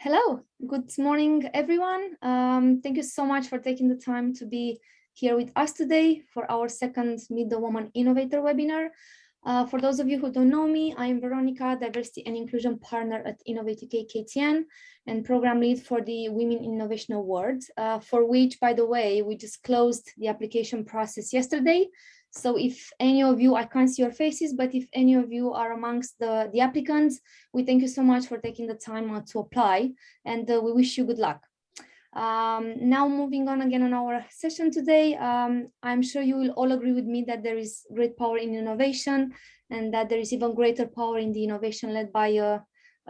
Hello, good morning, everyone. Thank you so much for taking the time to be here with us today for our second Meet the Woman Innovator webinar. For those of you who don't know me, I'm Veronica, Diversity and Inclusion Partner at Innovate UK KTN and Program Lead for the Women in Innovation Award, for which, by the way, we just closed the application process yesterday. So if any of you, I can't see your faces, but if any of you are amongst the applicants, we thank you so much for taking the time to apply, and we wish you good luck. Now moving on again on our session today, I'm sure you will all agree with me that there is great power in innovation and that there is even greater power in the innovation led by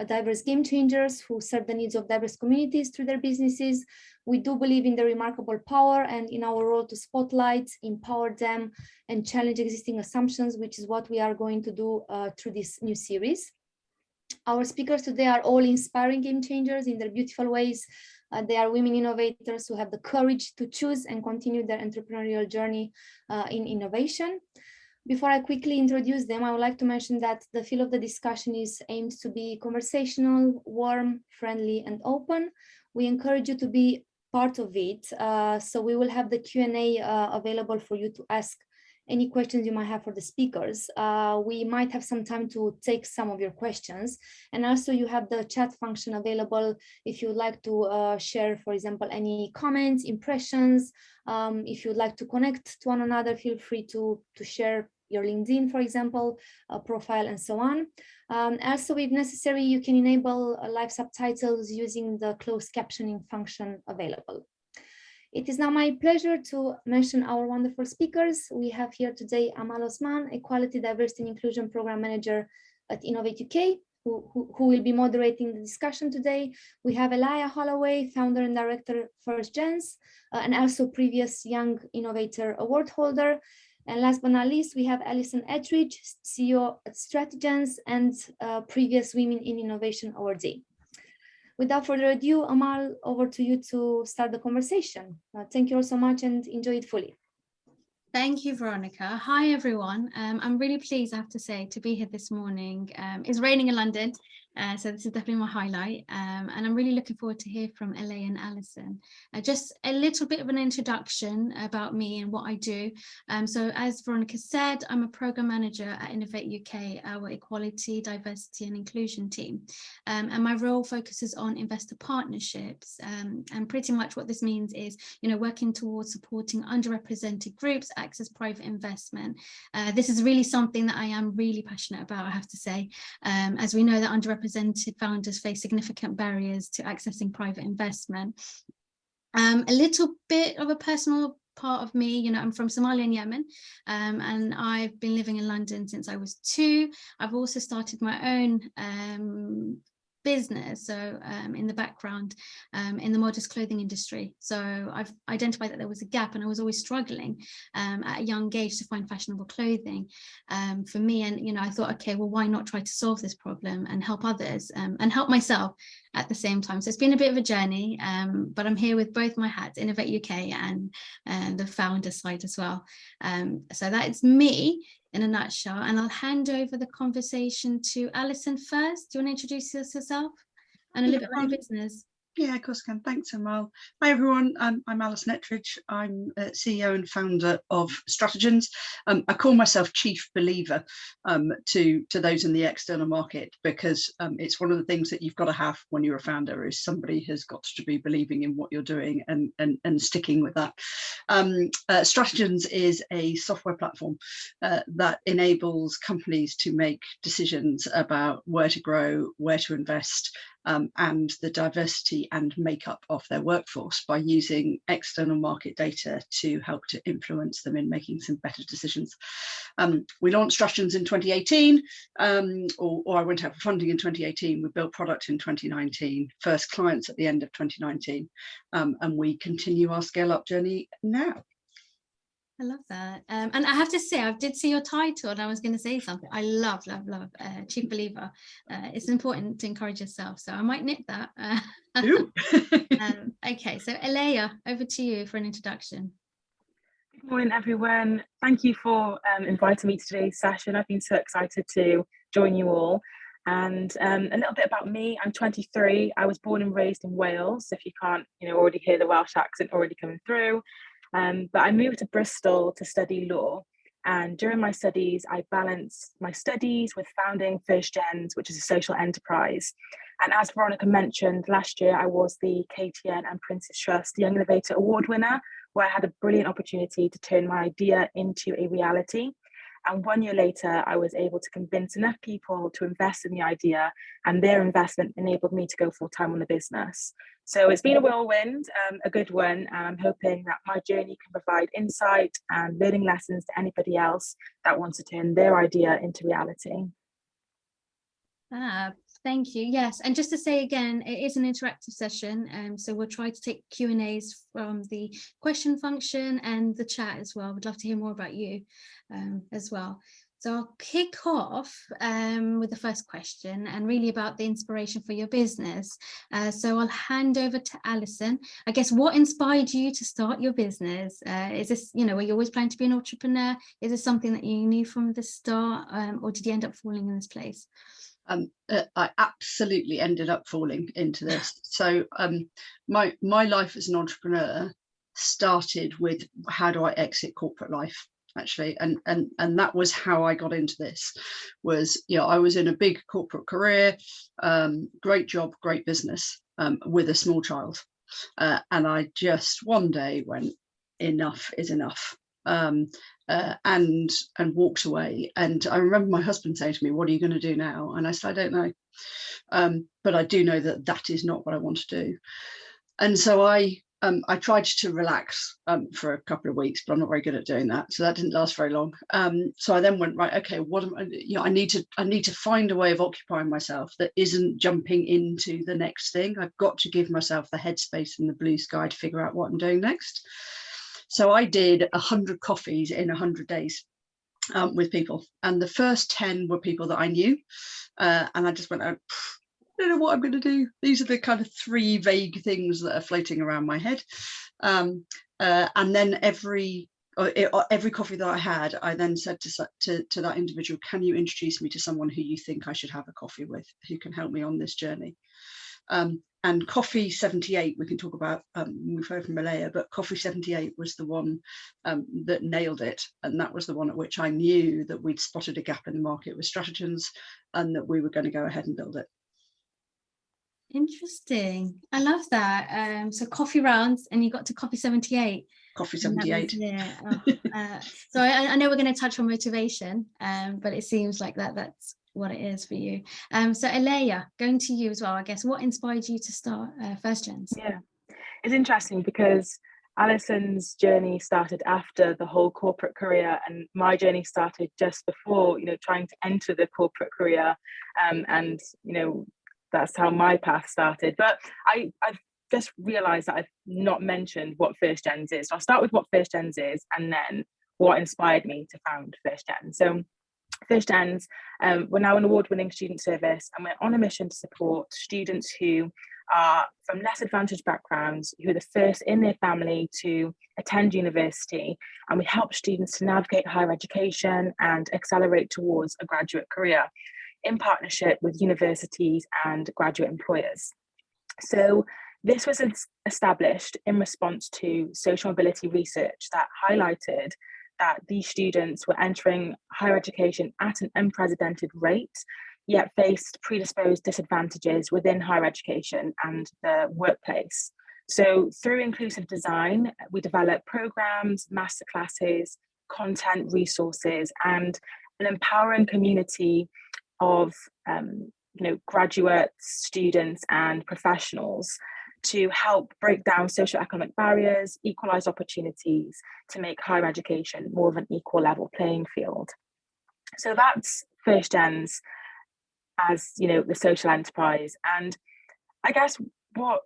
diverse game changers who serve the needs of diverse communities through their businesses. We do believe in the remarkable power and in our role to spotlight, empower them, and challenge existing assumptions, which is what we are going to do through this new series. Our speakers today are all inspiring game changers in their beautiful ways. They are women innovators who have the courage to choose and continue their entrepreneurial journey in innovation. Before I quickly introduce them, I would like to mention that the feel of the discussion is aimed to be conversational, warm, friendly, and open. We encourage you to be part of it. So we will have the Q&A available for you to ask any questions you might have for the speakers. We might have some time to take some of your questions. And also you have the chat function available if you'd like to share, for example, any comments, impressions. If you'd like to connect to one another, feel free to share your LinkedIn, for example, profile and so on. Also, if necessary, you can enable live subtitles using the closed captioning function available. It is now my pleasure to mention our wonderful speakers. We have here today Amal Osman, Equality, Diversity and Inclusion Program Manager at Innovate UK, who will be moderating the discussion today. We have Alaya Holloway, Founder and Director Firstgens, and also previous Young Innovator Award holder. And last but not least, we have Alison Ettridge, CEO at Stratigens and previous Women in Innovation awardee. Without further ado, Amal, over to you to start the conversation. Thank you all so much and enjoy it fully. Thank you, Veronica. Hi, everyone. I'm really pleased, I have to say, to be here this morning. It's raining in London, so this is definitely my highlight. And I'm really looking forward to hear from Alaya and Alison. Just a little bit of an introduction about me and what I do. So as Veronica said, I'm a program manager at Innovate UK, our equality, diversity and inclusion team. And my role focuses on investor partnerships. And pretty much what this means is, working towards supporting underrepresented groups access private investment. This is really something that I am really passionate about, I have to say, as we know that underrepresented founders face significant barriers to accessing private investment. A little bit of a personal part of me, I'm from Somalia and Yemen, and I've been living in London since I was 2. I've also started my own business, so in the background, in the modest clothing industry. So I've identified that there was a gap, and I was always struggling at a young age to find fashionable clothing for me. And I thought, okay, well, why not try to solve this problem and help others and help myself at the same time? So it's been a bit of a journey, but I'm here with both my hats, Innovate UK and the founder side as well. So that is me in a nutshell, and I'll hand over the conversation to Alison first. Do you want to introduce yourself and a little bit about your business? Yeah, of course I can. Thanks, Amal. Hi, everyone. I'm Alison Ettridge. I'm CEO and founder of Stratigens. I call myself chief believer to those in the external market, because it's one of the things that you've got to have when you're a founder, is somebody has got to be believing in what you're doing and sticking with that. Stratigens is a software platform that enables companies to make decisions about where to grow, where to invest, and the diversity and makeup of their workforce by using external market data to help to influence them in making some better decisions. We launched Stratigens in 2018, or I went out for funding in 2018. We built product in 2019, first clients at the end of 2019, and we continue our scale up journey now. I love that. And I have to say, I did see your title and I was going to say something. I love chief believer. It's important to encourage yourself, so I might nip that. Okay, so Alaya, over to you for an introduction. Good morning, everyone. Thank you for inviting me to today's session. I've been so excited to join you all. And a little bit about me, I'm 23. I was born and raised in Wales, if you can't already hear the Welsh accent already coming through. But I moved to Bristol to study law. And during my studies, I balanced my studies with founding Firstgens, which is a social enterprise. And as Veronica mentioned, last year I was the KTN and Prince's Trust Young Innovator Award winner, where I had a brilliant opportunity to turn my idea into a reality. And 1 year later, I was able to convince enough people to invest in the idea, and their investment enabled me to go full time on the business. So it's been a whirlwind, a good one, and I'm hoping that my journey can provide insight and learning lessons to anybody else that wants to turn their idea into reality. Thank you. Yes, and just to say again, it is an interactive session, so we'll try to take Q&As from the question function and the chat as well. We'd love to hear more about you as well. So I'll kick off with the first question, and really about the inspiration for your business. So I'll hand over to Alison. I guess, what inspired you to start your business? Is this, were you always planning to be an entrepreneur? Is this something that you knew from the start, or did you end up falling in this place? I absolutely ended up falling into this. So my life as an entrepreneur started with, how do I exit corporate life, actually, and that was how I got into this. Was, I was in a big corporate career, great job, great business, with a small child, and I just one day went, enough is enough. And walked away. And I remember my husband saying to me, "What are you going to do now?" And I said, "I don't know, but I do know that is not what I want to do." And so I tried to relax for a couple of weeks, but I'm not very good at doing that, so that didn't last very long. So I then went, right, okay, what am I? I need to find a way of occupying myself that isn't jumping into the next thing. I've got to give myself the headspace and the blue sky to figure out what I'm doing next. So I did 100 coffees in 100 days with people. And the first 10 were people that I knew. And I just went, I don't know what I'm going to do. These are the kind of 3 vague things that are floating around my head. And then every coffee that I had, I then said to that individual, "Can you introduce me to someone who you think I should have a coffee with, who can help me on this journey?" And coffee 78, we can talk about, we've heard from Alaya, but coffee 78 was the one that nailed it. And that was the one at which I knew that we'd spotted a gap in the market with Stratigens, and that we were going to go ahead and build it. Interesting. I love that. So coffee rounds, and you got to coffee 78. Coffee 78. So I know we're going to touch on motivation, but it seems like that's what it is for you. So Alaya, going to you as well, I guess, what inspired you to start Firstgens? Yeah, it's interesting because Alison's journey started after the whole corporate career, and my journey started just before, trying to enter the corporate career, and that's how my path started. But I've just realised that I've not mentioned what Firstgens is. So I'll start with what Firstgens is, and then what inspired me to found Firstgens. So Firstgens, we're now an award-winning student service, and we're on a mission to support students who are from less advantaged backgrounds, who are the first in their family to attend university, and we help students to navigate higher education and accelerate towards a graduate career in partnership with universities and graduate employers. So this was established in response to social mobility research that highlighted that these students were entering higher education at an unprecedented rate, yet faced predisposed disadvantages within higher education and the workplace. So through inclusive design, we develop programs, masterclasses, content, resources, and an empowering community of graduates, students, and professionals to help break down socioeconomic barriers, equalise opportunities, to make higher education more of an equal level playing field. So that's Firstgens as the social enterprise. And I guess what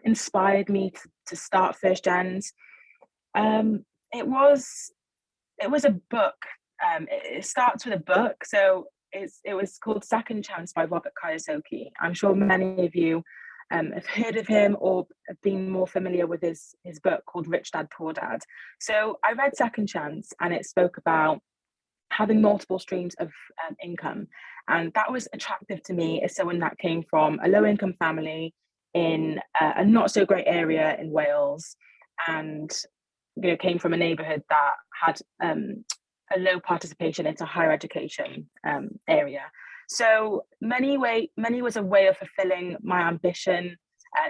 inspired me to start Firstgens, it was a book. It starts with a book. So it was called Second Chance by Robert Kiyosaki. I'm sure many of you have heard of him or have been more familiar with his book called Rich Dad Poor Dad. So I read Second Chance, and it spoke about having multiple streams of income. And that was attractive to me as someone that came from a low income family in a not so great area in Wales, and came from a neighbourhood that had a low participation into higher education area. So money was a way of fulfilling my ambition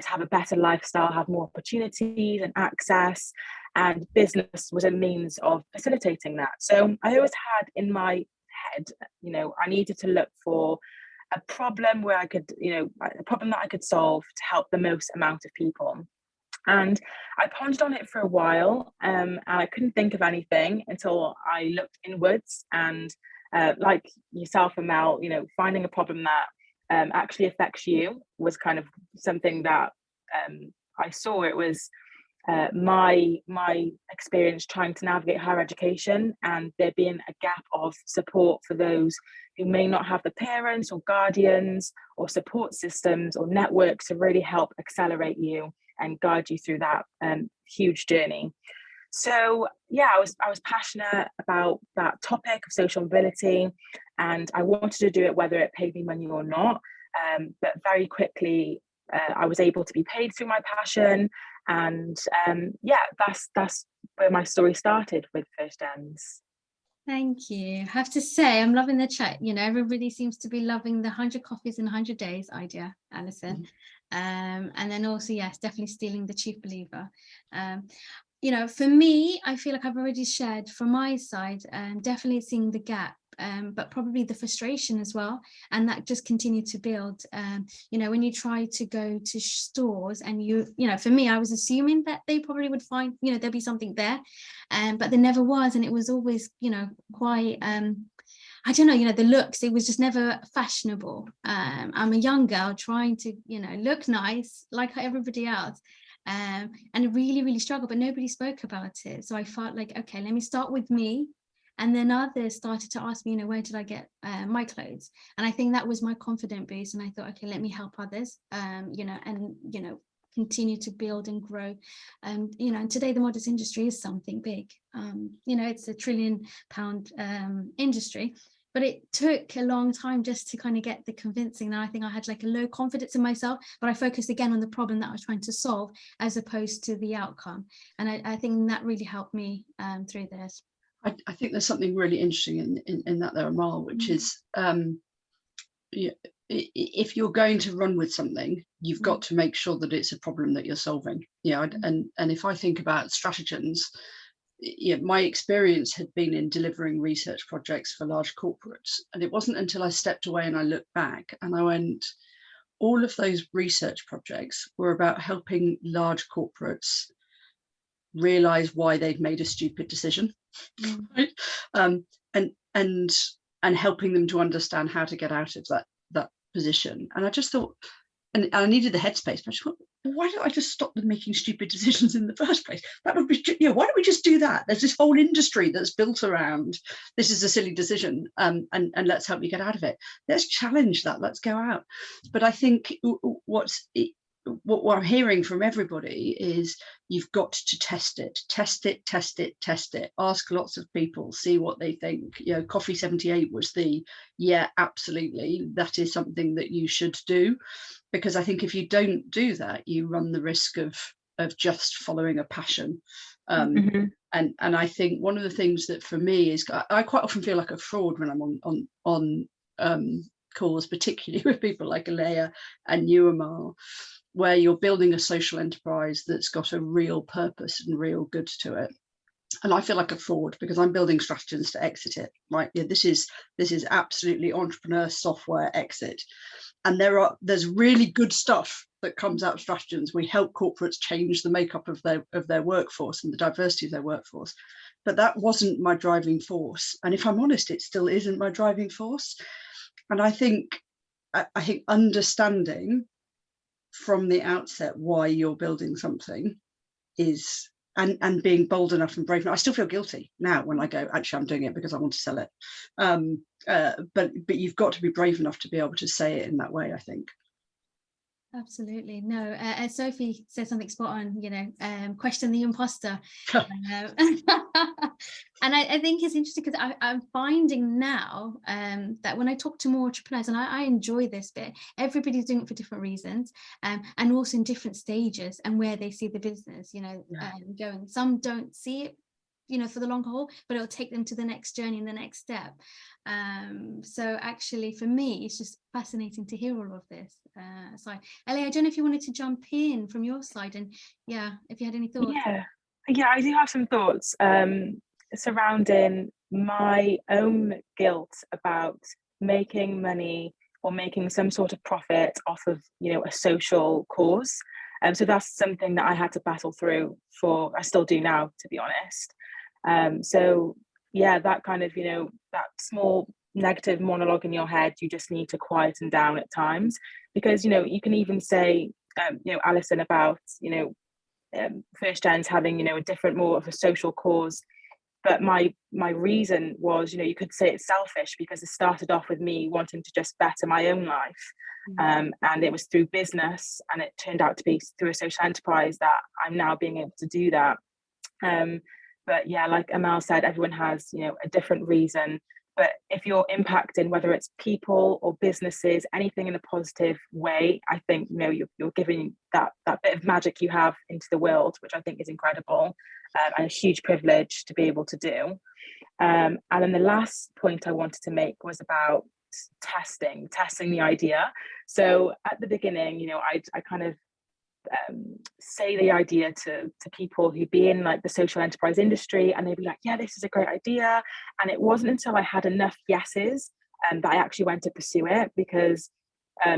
to have a better lifestyle, have more opportunities and access, and business was a means of facilitating that. So I always had in my head, I needed to look for a problem where I could, a problem that I could solve to help the most amount of people. And I pondered on it for a while, and I couldn't think of anything until I looked inwards. And like yourself, Amal, finding a problem that actually affects you was kind of something that I saw. It was my experience trying to navigate higher education, and there being a gap of support for those who may not have the parents or guardians or support systems or networks to really help accelerate you and guide you through that huge journey. So yeah, I was passionate about that topic of social mobility, and I wanted to do it whether it paid me money or not. But very quickly, I was able to be paid through my passion, and that's where my story started with Firstgens. Thank you. I have to say, I'm loving the chat. Everybody seems to be loving the 100 coffees in 100 days idea, Alison. And then also, yes, definitely stealing the chief believer. For me, I feel like I've already shared from my side, definitely seeing the gap, but probably the frustration as well. And that just continued to build. When you try to go to stores and for me, I was assuming that they probably would find, there'd be something there, but there never was. And it was always, quite, I don't know, the looks, it was just never fashionable. I'm a young girl trying to, look nice like everybody else. And really, really struggled, but nobody spoke about it. So I felt like, okay, let me start with me. And then others started to ask me, where did I get my clothes? And I think that was my confident boost. And I thought, okay, let me help others, continue to build and grow. And today the modest industry is something big. It's a £1 trillion industry. But it took a long time just to kind of get the convincing. And I think I had like a low confidence in myself, but I focused again on the problem that I was trying to solve as opposed to the outcome. And I think that really helped me through this. I think there's something really interesting in that there, Amal, which is if you're going to run with something, you've got to make sure that it's a problem that you're solving. And if I think about Stratigens, my experience had been in delivering research projects for large corporates. And it wasn't until I stepped away and I looked back and I went, all of those research projects were about helping large corporates realize why they'd made a stupid decision, right? And helping them to understand how to get out of that position. And I just thought, and I needed the headspace, but I just thought, why don't I just stop them making stupid decisions in the first place? That would be, why don't we just do that? There's this whole industry that's built around, this is a silly decision, and let's help you get out of it. Let's challenge that, let's go out. But I think what I'm hearing from everybody is you've got to test it. Ask lots of people, see what they think. Coffee 78 was yeah, absolutely, that is something that you should do. Because I think if you don't do that, you run the risk of just following a passion. And I think one of the things that for me is, I quite often feel like a fraud when I'm on calls, particularly with people like Alaya and you, Amal, where you're building a social enterprise that's got a real purpose and real good to it. And I feel like a fraud because I'm building Stratigens to exit it, right? This is absolutely entrepreneur software exit. And there's really good stuff that comes out of Stratigens. We help corporates change the makeup of their workforce and the diversity of their workforce. But that wasn't my driving force. And if I'm honest, it still isn't my driving force. And I think understanding from the outset why you're building something is, and being bold enough and brave enough. I still feel guilty now when I go, actually, I'm doing it because I want to sell it. But you've got to be brave enough to be able to say it in that way, I think. Absolutely. No, Sophie said something spot on, question the imposter. And I think it's interesting because I'm finding now that when I talk to more entrepreneurs, and I enjoy this bit, everybody's doing it for different reasons, and also in different stages and where they see the business, going. Some don't see it, for the long haul, but it'll take them to the next journey and the next step. So actually for me, it's just fascinating to hear all of this. So Alaya, I don't know if you wanted to jump in from your side, and if you had any thoughts. Yeah, I do have some thoughts surrounding my own guilt about making money or making some sort of profit off of a social cause. So that's something that I had to battle through I still do now, to be honest. So yeah, that kind of that small negative monologue in your head, you just need to quieten down at times, because you can even say Alison, about Firstgens having a different, more of a social cause. But my reason was, you could say it's selfish, because it started off with me wanting to just better my own life. And it was through business, and it turned out to be through a social enterprise that I'm now being able to do that. But yeah, like Amal said, everyone has a different reason. But if you're impacting, whether it's people or businesses, anything in a positive way, I think you're giving that bit of magic you have into the world, which I think is incredible, and a huge privilege to be able to do. And then the last point I wanted to make was about testing the idea. So at the beginning, I kind of say the idea to people who'd be in like the social enterprise industry, and they'd be like, yeah, this is a great idea. And it wasn't until I had enough yeses that I actually went to pursue it, because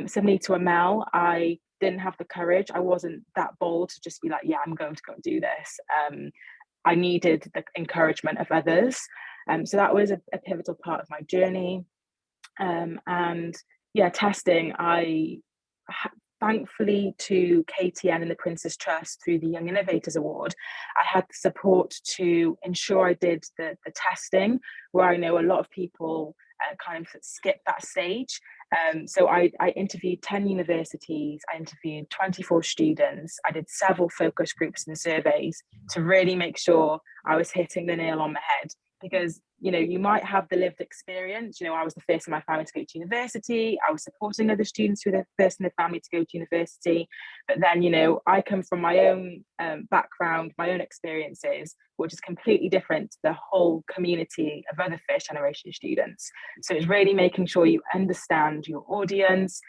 similarly to Amal, I didn't have the courage. I wasn't that bold to just be like, yeah, I'm going to go and do this. I needed the encouragement of others. So that was a pivotal part of my journey. And yeah, testing, thankfully to KTN and the Prince's Trust through the Young Innovators Award, I had the support to ensure I did the testing, where I know a lot of people kind of skip that stage. So I interviewed 10 universities, I interviewed 24 students, I did several focus groups and surveys to really make sure I was hitting the nail on the head. Because you might have the lived experience. I was the first in my family to go to university. I was supporting other students who were the first in their family to go to university. But then, I come from my own background, my own experiences, which is completely different to the whole community of other first generation students. So it's really making sure you understand your audience,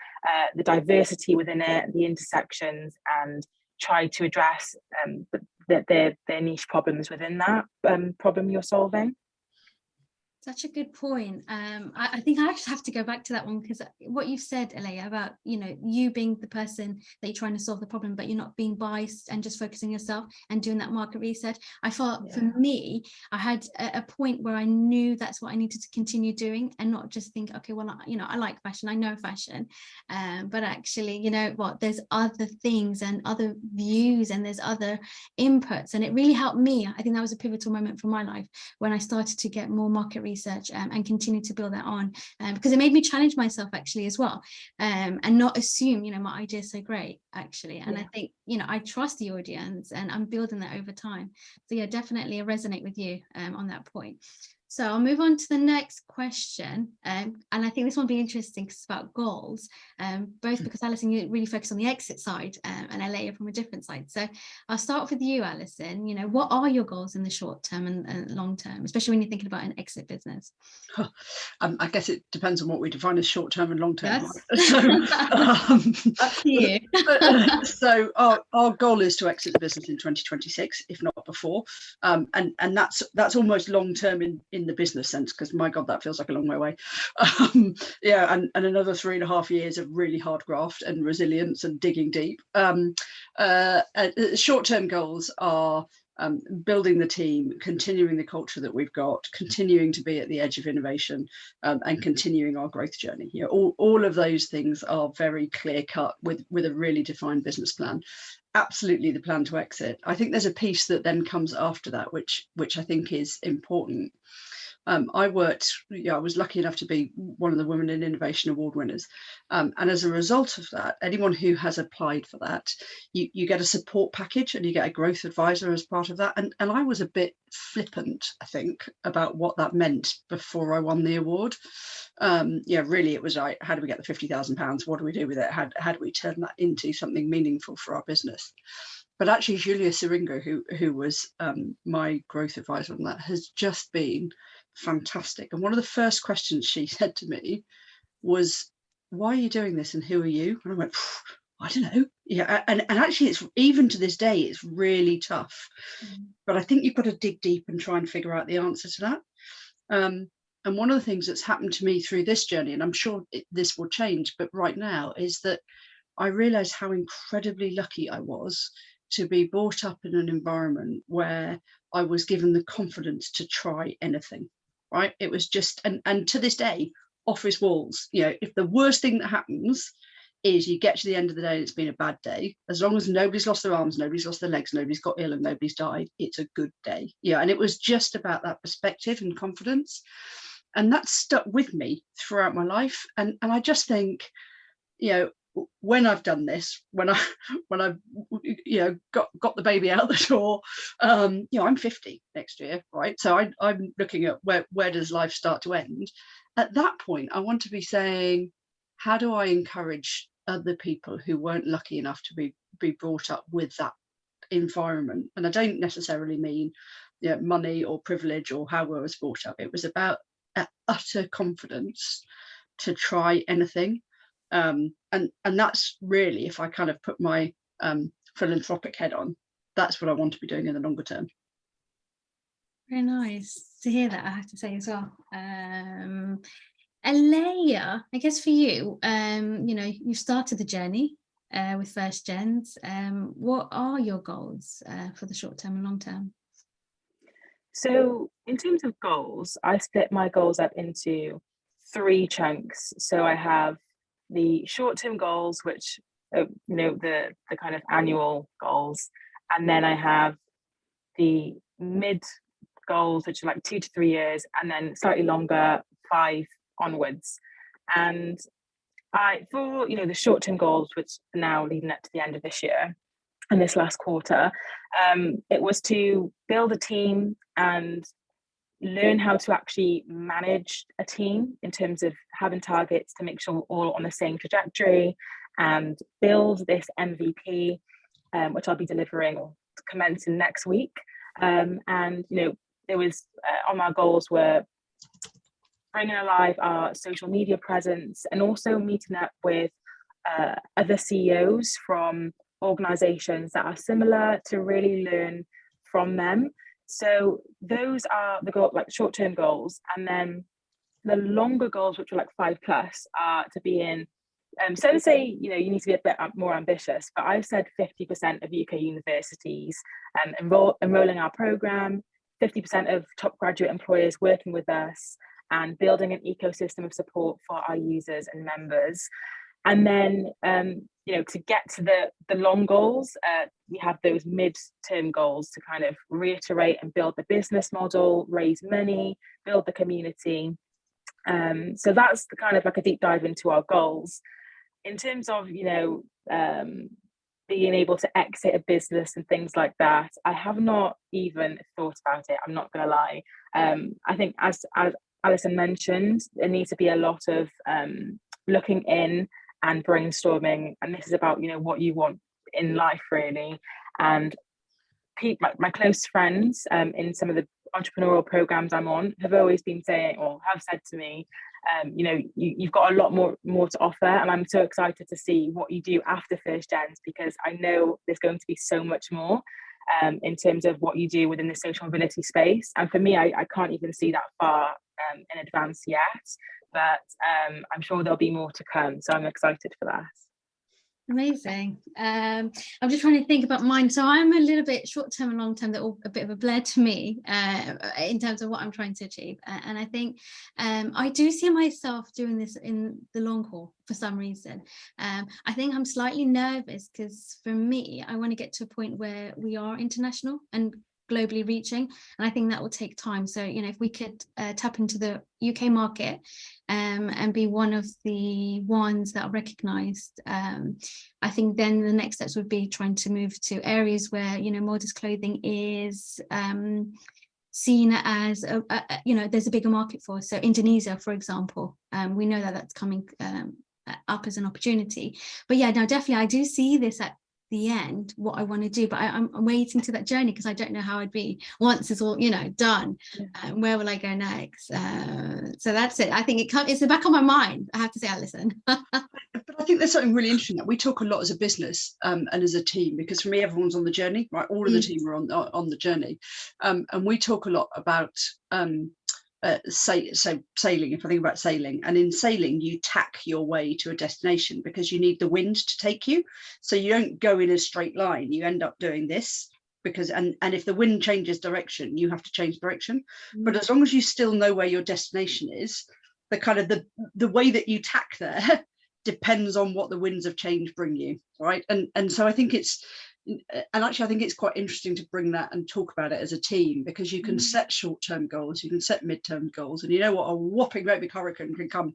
the diversity within it, the intersections, and try to address their niche problems within that problem you're solving. Such a good point. I think I actually have to go back to that one, because what you've said, Alaya, about you being the person that you're trying to solve the problem, but you're not being biased and just focusing yourself and doing that market research. I felt for me, I had a point where I knew that's what I needed to continue doing, and not just think, okay, well, I like fashion, I know fashion, but actually, there's other things and other views, and there's other inputs, and it really helped me. I think that was a pivotal moment for my life when I started to get more market research and continue to build that on, because it made me challenge myself actually as well, and not assume my idea is so great actually. And I think I trust the audience, and I'm building that over time. So yeah, definitely I resonate with you on that point. So I'll move on to the next question, and I think this one will be interesting because it's about goals, both because Alison, you really focus on the exit side, and Alaya from a different side. So I'll start with you, Alison. What are your goals in the short term and long term, especially when you're thinking about an exit business? I guess it depends on what we define as short term and long term. Yes. So, up to you. So our goal is to exit the business in 2026, if not before, and that's almost long term in the business sense, because my God, that feels like a long way away. And another 3.5 years of really hard graft and resilience and digging deep. Short term goals are building the team, continuing the culture that we've got, continuing to be at the edge of innovation, and continuing our growth journey. All of those things are very clear cut with a really defined business plan. Absolutely the plan to exit. I think there's a piece that then comes after that, which I think is important. I was lucky enough to be one of the Women in Innovation Award winners. And as a result of that, anyone who has applied for that, you get a support package and you get a growth advisor as part of that. And I was a bit flippant, I think, about what that meant before I won the award. Really, it was like, how do we get the £50,000? What do we do with it? How do we turn that into something meaningful for our business? But actually, Julia Siringo, who was my growth advisor on that, has just been fantastic. And one of the first questions she said to me was, why are you doing this and who are you? And I went, I don't know. Yeah, and actually, it's even to this day, it's really tough. But I think you've got to dig deep and try and figure out the answer to that. And one of the things that's happened to me through this journey, and I'm sure this will change, but right now, is that I realised how incredibly lucky I was to be brought up in an environment where I was given the confidence to try anything, right? It was just, and to this day, office walls, if the worst thing that happens is you get to the end of the day and it's been a bad day, as long as nobody's lost their arms, nobody's lost their legs, nobody's got ill and nobody's died, it's a good day. And it was just about that perspective and confidence. And that stuck with me throughout my life. And I just think, when I've done this, when I've got the baby out the door, I'm 50 next year, right? So I'm looking at where does life start to end. At that point, I want to be saying, how do I encourage other people who weren't lucky enough to be brought up with that environment? And I don't necessarily mean money or privilege or how I was brought up. It was about utter confidence to try anything. And that's really, if I kind of put my philanthropic head on, that's what I want to be doing in the longer term. Very nice to hear that, I have to say as well. Alaya, I guess for you, you started the journey with Firstgens. What are your goals for the short term and long term? So in terms of goals, I split my goals up into 3 chunks. So I have the short-term goals, which the kind of annual goals, and then I have the mid goals, which are like 2 to 3 years, and then slightly longer, 5 onwards. And for the short-term goals, which are now leading up to the end of this year and this last quarter, it was to build a team and learn how to actually manage a team in terms of having targets to make sure we're all on the same trajectory, and build this MVP, which I'll be delivering or commencing next week. And there was on our goals were bringing alive our social media presence, and also meeting up with other CEOs from organizations that are similar to really learn from them. So those are the short-term goals. And then the longer goals, which are like 5 plus, are to be in, so to say, you need to be a bit more ambitious, but I've said 50% of UK universities enrolling our program, 50% of top graduate employers working with us, and building an ecosystem of support for our users and members. And then, to get to the long goals, we have those mid-term goals to kind of reiterate and build the business model, raise money, build the community. So that's the kind of like a deep dive into our goals. In terms of, being able to exit a business and things like that, I have not even thought about it. I'm not going to lie. I think as Alison mentioned, there needs to be a lot of looking in and brainstorming, and this is about what you want in life really. And my close friends in some of the entrepreneurial programs I'm on have always been saying, or have said to me, you've got a lot more to offer, and I'm so excited to see what you do after Firstgens, because I know there's going to be so much more in terms of what you do within the social mobility space. And for me, I can't even see that far in advance yet, but I'm sure there'll be more to come, so I'm excited for that. Amazing. I'm just trying to think about mine. So I'm a little bit short term and long term, they're all a bit of a blur to me in terms of what I'm trying to achieve. And I think I do see myself doing this in the long haul for some reason. I think I'm slightly nervous because for me, I want to get to a point where we are international and globally reaching, and I think that will take time. So, you know, if we could tap into the UK market and be one of the ones that are recognized, I think then the next steps would be trying to move to areas where, you know, modest clothing is seen as you know, there's a bigger market for. So Indonesia, for example, we know that that's coming up as an opportunity. But yeah, no, definitely I do see this at the end, what I want to do, but I'm waiting to that journey, because I don't know how I'd be once it's all, you know, done. Where will I go next? So that's it. I think it's the back of my mind, I have to say, Alison. But I think there's something really interesting that we talk a lot as a business and as a team, because for me, everyone's on the journey, right? All of the team are on the journey, and we talk a lot about sailing. If I think about sailing, and in sailing you tack your way to a destination because you need the wind to take you, so you don't go in a straight line, you end up doing this because and if the wind changes direction, you have to change direction. But as long as you still know where your destination is, the kind of the way that you tack there depends on what the winds of change bring you, right? And so I think it's, and actually I think it's quite interesting to bring that and talk about it as a team, because you can set short-term goals, you can set mid-term goals, and you know what, a whopping great big hurricane can come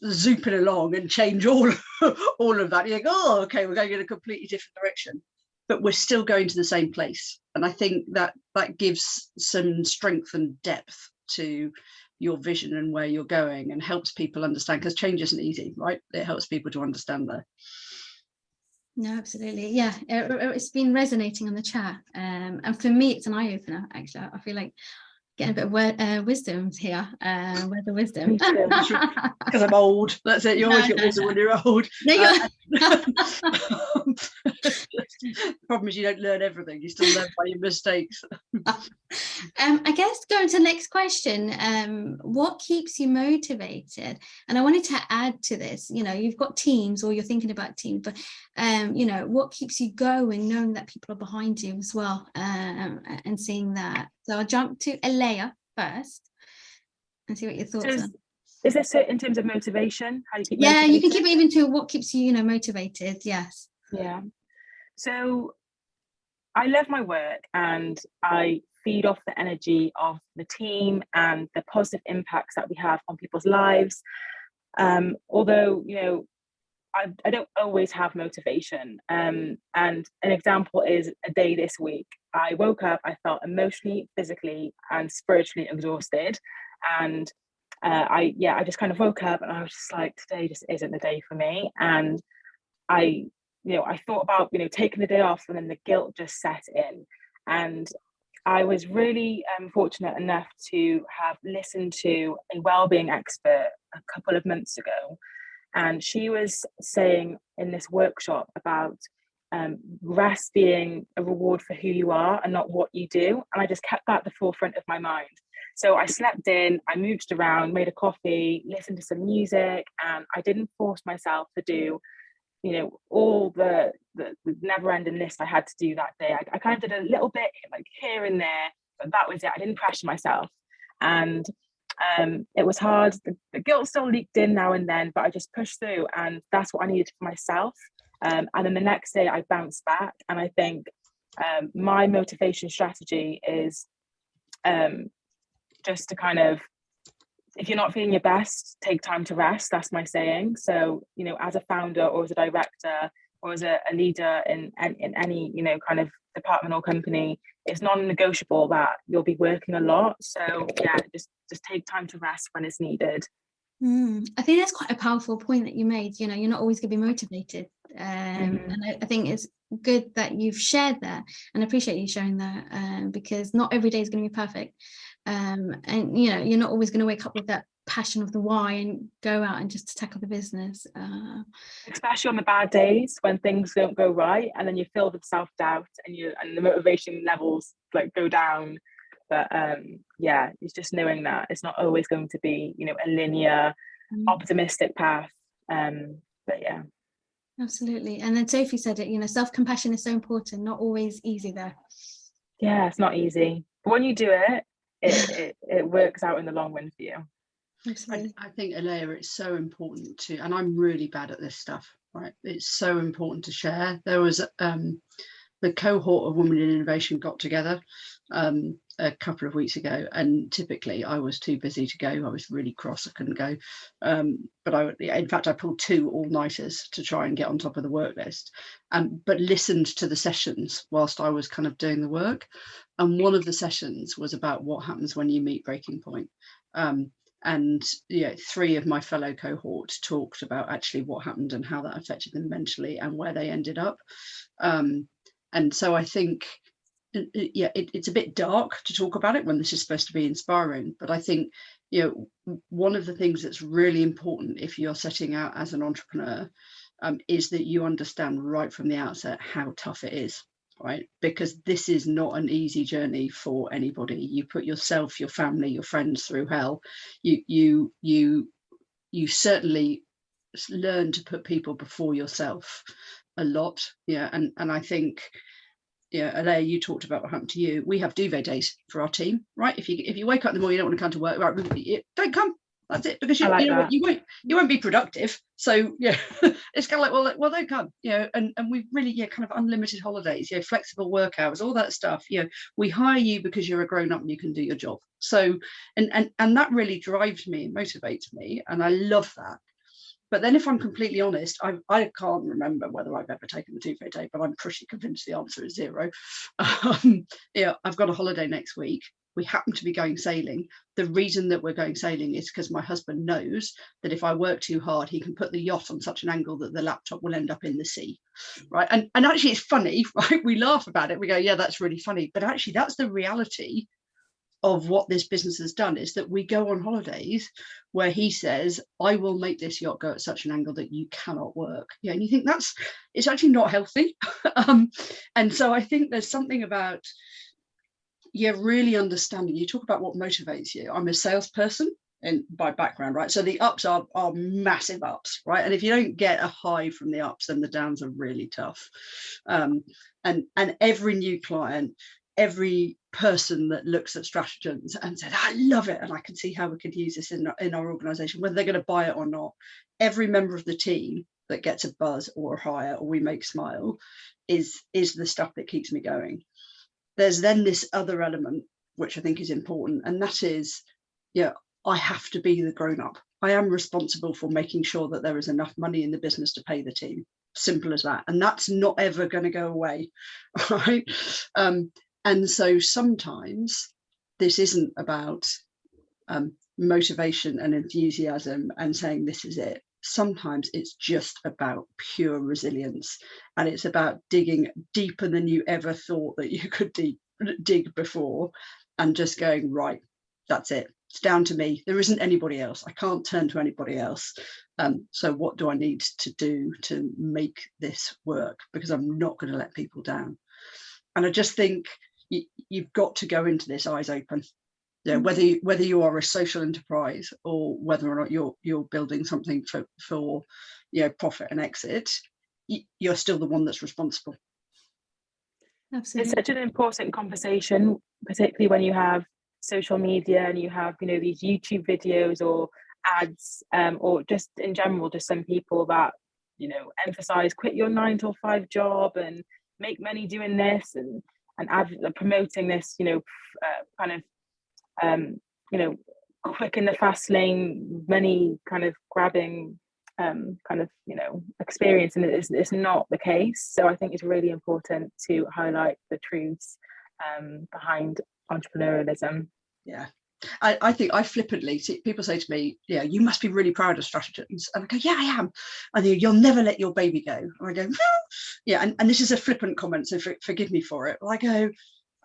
zooping along and change all of that. You go, oh, okay, we're going in a completely different direction, but we're still going to the same place. And I think that gives some strength and depth to your vision and where you're going, and helps people understand, because change isn't easy, right? It helps people to understand that. No, absolutely. Yeah, it's been resonating on the chat. And for me, it's an eye-opener, actually. I feel like getting a bit of wisdom here. Where's the wisdom? Because I'm old. That's it. You always get wisdom when you're old. No, The problem is you don't learn everything. You still learn by your mistakes. I guess going to the next question, what keeps you motivated? And I wanted to add to this, you know, you've got teams, or you're thinking about teams, but you know, what keeps you going, knowing that people are behind you as well, and seeing that. So I'll jump to Alaya first and see what your thoughts are. Is this in terms of motivation? How do you keep motivated? You can keep it even to what keeps you, you know, motivated. Yes. Yeah. So I love my work, and I feed off the energy of the team and the positive impacts that we have on people's lives. Although, you know, I don't always have motivation. And an example is a day this week. I woke up, I felt emotionally, physically, and spiritually exhausted. And I just kind of woke up and I was just like, today just isn't the day for me. And I thought about, you know, taking the day off, and then the guilt just set in. And I was really fortunate enough to have listened to a wellbeing expert a couple of months ago. And she was saying in this workshop about rest being a reward for who you are and not what you do. And I just kept that at the forefront of my mind. So I slept in, I mooched around, made a coffee, listened to some music, and I didn't force myself to do, you know, all the never-ending list I had to do that day. I kind of did a little bit like here and there, but that was it. I didn't pressure myself. And it was hard. The guilt still leaked in now and then, but I just pushed through, and that's what I needed for myself. And then the next day I bounced back. And I think my motivation strategy is just to kind of, if you're not feeling your best, take time to rest. That's my saying. So, you know, as a founder or as a director or as a leader in any, you know, kind of department or company, it's non-negotiable that you'll be working a lot. So yeah, just take time to rest when it's needed. I think that's quite a powerful point that you made. You know, you're not always going to be motivated. And I think it's good that you've shared that, and I appreciate you sharing that, because not every day is going to be perfect. And, you know, you're not always going to wake up with that passion of the why and go out and just tackle the business. Especially on the bad days when things don't go right, and then you're filled with self-doubt and the motivation levels like go down. But yeah, it's just knowing that it's not always going to be, you know, a linear, optimistic path. But yeah. Absolutely. And then Sophie said it, you know, self-compassion is so important, not always easy though. Yeah, it's not easy. But when you do it, it works out in the long run for you. Absolutely. I think, Alaya, it's so important to, and I'm really bad at this stuff, right? It's so important to share. There was the cohort of Women in Innovation got together a couple of weeks ago, and typically I was too busy to go. I was really cross, I couldn't go, but in fact I pulled 2 all-nighters to try and get on top of the work list, but listened to the sessions whilst I was kind of doing the work. And one of the sessions was about what happens when you meet breaking point, and 3 of my fellow cohort talked about actually what happened and how that affected them mentally and where they ended up. And so I think, it's a bit dark to talk about it when this is supposed to be inspiring, but I think one of the things that's really important if you're setting out as an entrepreneur is that you understand right from the outset how tough it is, right? Because this is not an easy journey for anybody. You put yourself, your family, your friends through hell. You certainly learn to put people before yourself a lot. And I think, Alaya, you talked about what happened to you. We have duvet days for our team, right? If you wake up in the morning, you don't want to come to work, right? Don't come. That's it, because you won't be productive. So it's kind of like, well, don't come. And we really kind of unlimited holidays, flexible work hours, all that stuff. We hire you because you're a grown up and you can do your job. So and that really drives me and motivates me, and I love that. But then, if I'm completely honest, I can't remember whether I've ever taken the duvet day, but I'm pretty convinced the answer is 0. I've got a holiday next week. We happen to be going sailing. The reason that we're going sailing is because my husband knows that if I work too hard, he can put the yacht on such an angle that the laptop will end up in the sea, right? And actually, it's funny, right? We laugh about it. We go, yeah, that's really funny. But actually, that's the reality of what this business has done, is that we go on holidays where he says, I will make this yacht go at such an angle that you cannot work. And you think it's actually not healthy. And so I think there's something about really understanding. You talk about what motivates you. I'm a salesperson by background, right? So the ups are massive ups, right? And if you don't get a high from the ups, then the downs are really tough. And every new client, every person that looks at Stratigens and said, I love it, and I can see how we could use this in our organization, whether they're going to buy it or not, every member of the team that gets a buzz or a hire or we make smile is the stuff that keeps me going. There's then this other element which I think is important, and that is, I have to be the grown-up. I am responsible for making sure that there is enough money in the business to pay the team. Simple as that. And that's not ever going to go away, right? And so sometimes this isn't about motivation and enthusiasm and saying this is it. Sometimes it's just about pure resilience, and it's about digging deeper than you ever thought that you could dig before, and just going, right, that's it. It's down to me. There isn't anybody else. I can't turn to anybody else. So what do I need to do to make this work? Because I'm not going to let people down. And I just think you've got to go into this eyes open. Whether you are a social enterprise or whether or not you're building something for profit and exit, you're still the one that's responsible. Absolutely. It's such an important conversation, particularly when you have social media and you have these YouTube videos or ads, or just in general, just some people that emphasize quit your 9-to-5 job and make money doing this, and promoting this quick in the fast lane, money kind of grabbing experience, and it's not the case. So I think it's really important to highlight the truths behind entrepreneurialism. I think I flippantly see people say to me, you must be really proud of Stratigens, and I go, I am. And you'll never let your baby go, and I go, and this is a flippant comment, so forgive me for it. But I go,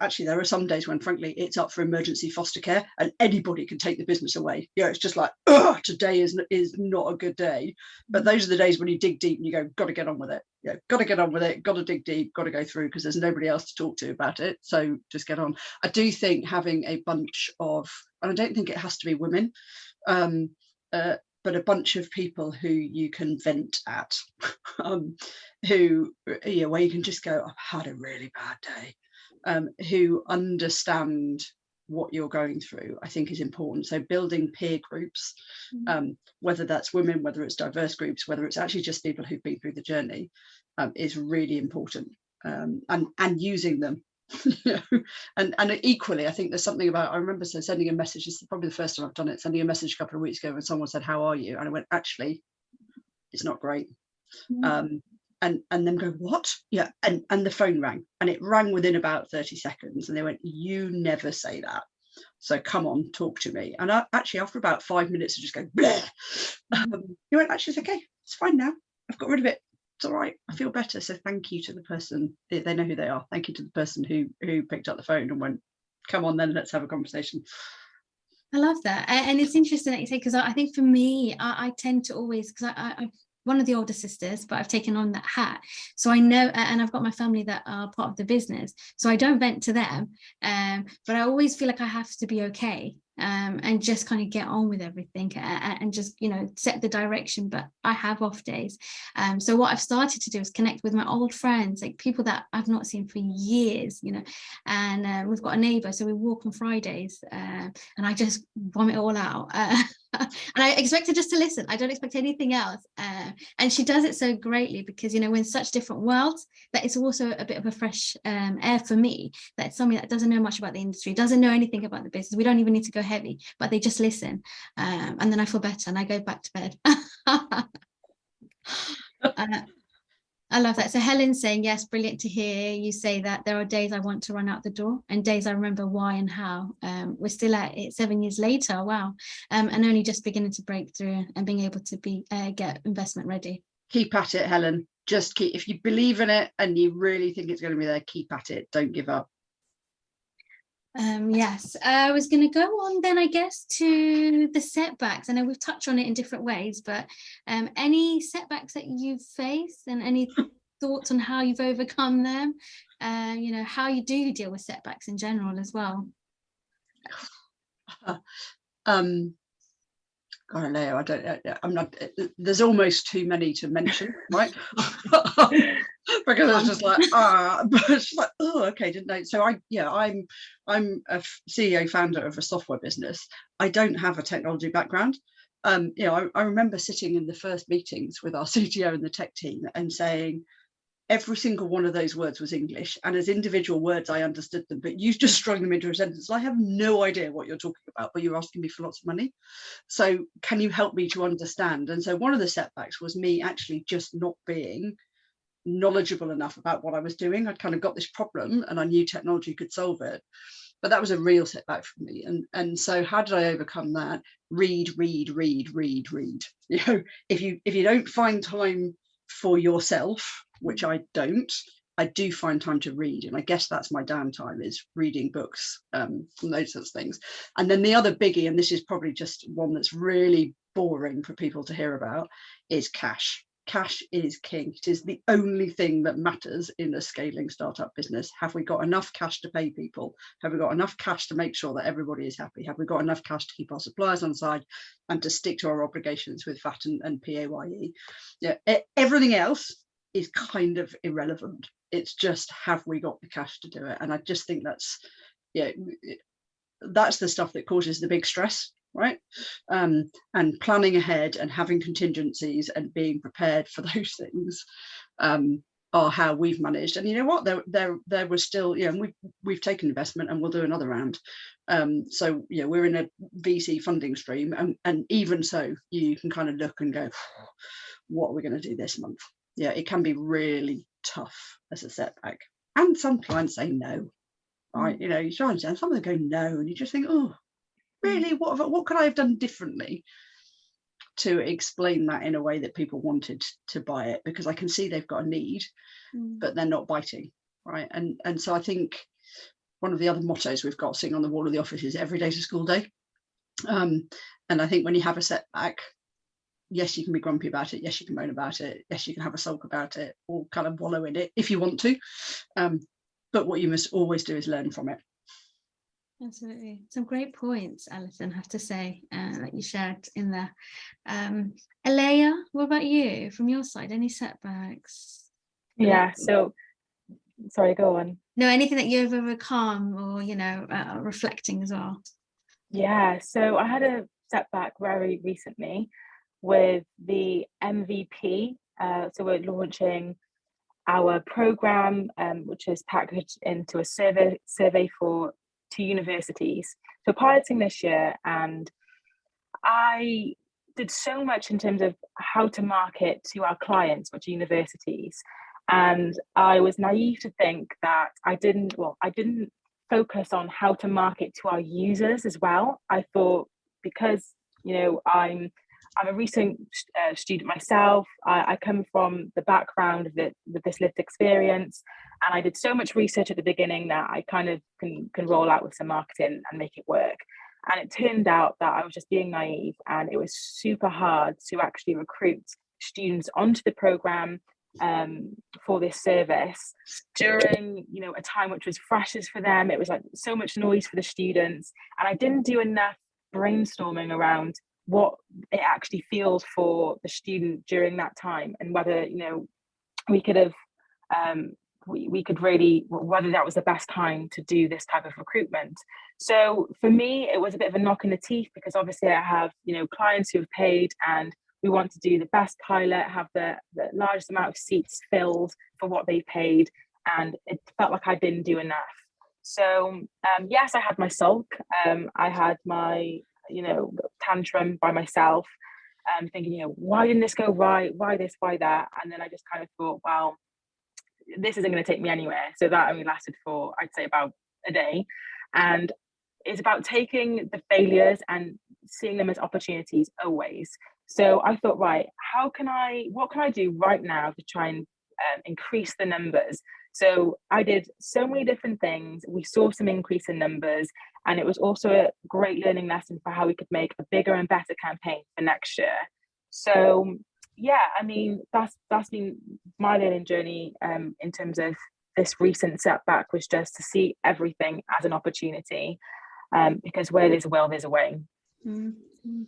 actually, there are some days when, frankly, it's up for emergency foster care and anybody can take the business away. It's just like, today is not a good day. But those are the days when you dig deep and you go, got to get on with it. Got to get on with it, got to dig deep, got to go through, because there's nobody else to talk to about it. So just get on. I do think having a bunch of, and I don't think it has to be women, but a bunch of people who you can vent at, who, where you can just go, I've had a really bad day. Who understand what you're going through, I think is important. So building peer groups, whether that's women, whether it's diverse groups, whether it's actually just people who've been through the journey, is really important. And using them You know, and equally, I think there's something about, I remember sending a message, this is probably the first time I've done it, sending a message a couple of weeks ago when someone said, how are you? And I went, actually, it's not great. And them go, what? Yeah, and the phone rang, and it rang within about 30 seconds, and they went, you never say that. So come on, talk to me. And actually, after about 5 minutes of just going, bleh, you went, actually, it's okay, it's fine now. I've got rid of it. It's all right. I feel better. So thank you to the person. They know who they are. Thank you to the person who picked up the phone and went, come on, then let's have a conversation. I love that. And it's interesting that you say, because I think for me, I tend to always, because I'm one of the older sisters, but I've taken on that hat. So I know, and I've got my family that are part of the business. So I don't vent to them, but I always feel like I have to be okay. And just kind of get on with everything and just, you know, set the direction. But I have off days. So what I've started to do is connect with my old friends, like people that I've not seen for years, you know, and we've got a neighbour, so we walk on Fridays, and I just vomit it all out. And I expect her just to listen. I don't expect anything else. And she does it so greatly because, you know, we're in such different worlds that it's also a bit of a fresh air for me. That's somebody that doesn't know much about the industry, doesn't know anything about the business. We don't even need to go heavy, but they just listen. And then I feel better and I go back to bed. I love that. So Helen's saying, yes, brilliant to hear you say that. There are days I want to run out the door and days I remember why and how. We're still at it 7 years later. Wow. And only just beginning to break through and being able to get investment ready. Keep at it, Helen. Just keep, if you believe in it and you really think it's going to be there, keep at it. Don't give up. Yes, I was going to go on then, I guess, to the setbacks. I know we've touched on it in different ways, but any setbacks that you've faced and any thoughts on how you've overcome them, you know, how you do deal with setbacks in general as well. God, Alaya, I'm not, there's almost too many to mention, right? Because I was just like, but it's like, oh, okay, didn't know. So I'm a CEO founder of a software business. I don't have a technology background. You know, I remember sitting in the first meetings with our CTO and the tech team and saying, every single one of those words was English, and as individual words I understood them, but you just strung them into a sentence. I have no idea what you're talking about, but you're asking me for lots of money. So can you help me to understand? And so one of the setbacks was me actually just not being knowledgeable enough about what I was doing. I'd kind of got this problem and I knew technology could solve it, but that was a real setback for me. And so how did I overcome that? Read. You know, if you don't find time for yourself, which I don't, I do find time to read, and I guess that's my downtime, is reading books, and those sorts of things. And then the other biggie, and this is probably just one that's really boring for people to hear about, is cash. Cash is king. It is the only thing that matters in a scaling startup business. Have we got enough cash to pay people? Have we got enough cash to make sure that everybody is happy? Have we got enough cash to keep our suppliers on side and to stick to our obligations with VAT and PAYE? Yeah, everything else is kind of irrelevant. It's just, have we got the cash to do it? And I just think that's, yeah, that's the stuff that causes the big stress, right? And planning ahead and having contingencies and being prepared for those things are how we've managed. And you know what, there was still, you know, we've taken investment and we'll do another round. So yeah, we're in a VC funding stream, and even so you can kind of look and go, what are we going to do this month? Yeah, it can be really tough as a setback. And some clients say no, right? You know, you try and say, some of them go no, and you just think, oh, really? What could I have done differently to explain that in a way that people wanted to buy it? Because I can see they've got a need, but they're not biting, right? And so I think one of the other mottos we've got sitting on the wall of the office is every day's a school day. And I think when you have a setback, yes, you can be grumpy about it. Yes, you can moan about it. Yes, you can have a sulk about it, or kind of wallow in it if you want to. But what you must always do is learn from it. Absolutely. Some great points, Alison, I have to say, that you shared in there. Alaya, what about you? From your side, any setbacks? Yeah, so, sorry, go on. No, anything that you've overcome or, you know, reflecting as well? Yeah, so I had a setback very recently with the MVP. So we're launching our program, which is packaged into a survey for 2 universities. So piloting this year, and I did so much in terms of how to market to our clients, which are universities. And I was naive to think that I didn't focus on how to market to our users as well. I thought, because, you know, I'm a recent student myself. I come from the background with this lived experience, and I did so much research at the beginning that I kind of can roll out with some marketing and make it work. And it turned out that I was just being naive, and it was super hard to actually recruit students onto the program for this service during, you know, a time which was freshers for them. It was like so much noise for the students, and I didn't do enough brainstorming around what it actually feels for the student during that time, and whether, you know, we could have we could really, whether that was the best time to do this type of recruitment. So for me, it was a bit of a knock in the teeth, because obviously I have, you know, clients who have paid, and we want to do the best pilot, have the largest amount of seats filled for what they paid, and it felt like I didn't do enough. So yes, I had my sulk, I had my, you know, tantrum by myself, thinking, you know, why didn't this go right? Why this? Why that? And then I just kind of thought, well, this isn't going to take me anywhere. So that only lasted for, I'd say, about a day. And it's about taking the failures and seeing them as opportunities always. So I thought, right, what can I do right now to try and increase the numbers? So I did so many different things. We saw some increase in numbers, and it was also a great learning lesson for how we could make a bigger and better campaign for next year. So yeah, I mean, that's been my learning journey in terms of this recent setback, was just to see everything as an opportunity, because where there's a will, there's a way. Mm-hmm.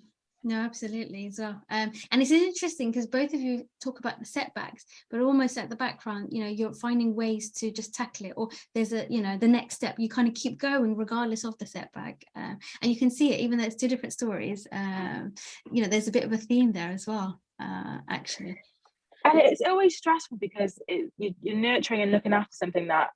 No, absolutely as well. And it's interesting because both of you talk about the setbacks, but almost at the background, you know, you're finding ways to just tackle it, or there's a, you know, the next step, you kind of keep going regardless of the setback. And you can see it, even though it's 2 different stories, you know, there's a bit of a theme there as well, actually. And it's always stressful, because you're nurturing and looking after something that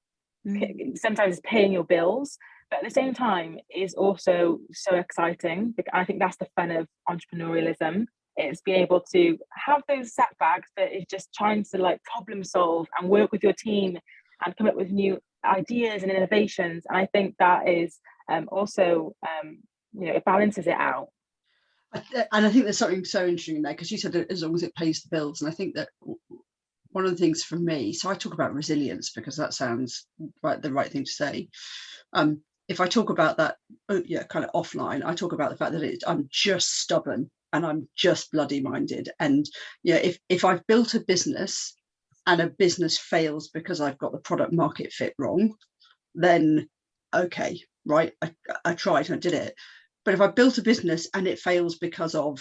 sometimes is paying your bills, but at the same time is also so exciting. I think that's the fun of entrepreneurialism. It's being able to have those setbacks, but it's just trying to like problem solve and work with your team and come up with new ideas and innovations. And I think that is also, you know, it balances it out. And I think there's something so interesting there, because you said that as long as it pays the bills. And I think that one of the things for me, so I talk about resilience because that sounds like the right thing to say. If I talk about that, kind of offline, I talk about the fact that I'm just stubborn and I'm just bloody minded. And yeah, if I've built a business and a business fails because I've got the product market fit wrong, then okay, right, I tried and I did it. But if I built a business and it fails because of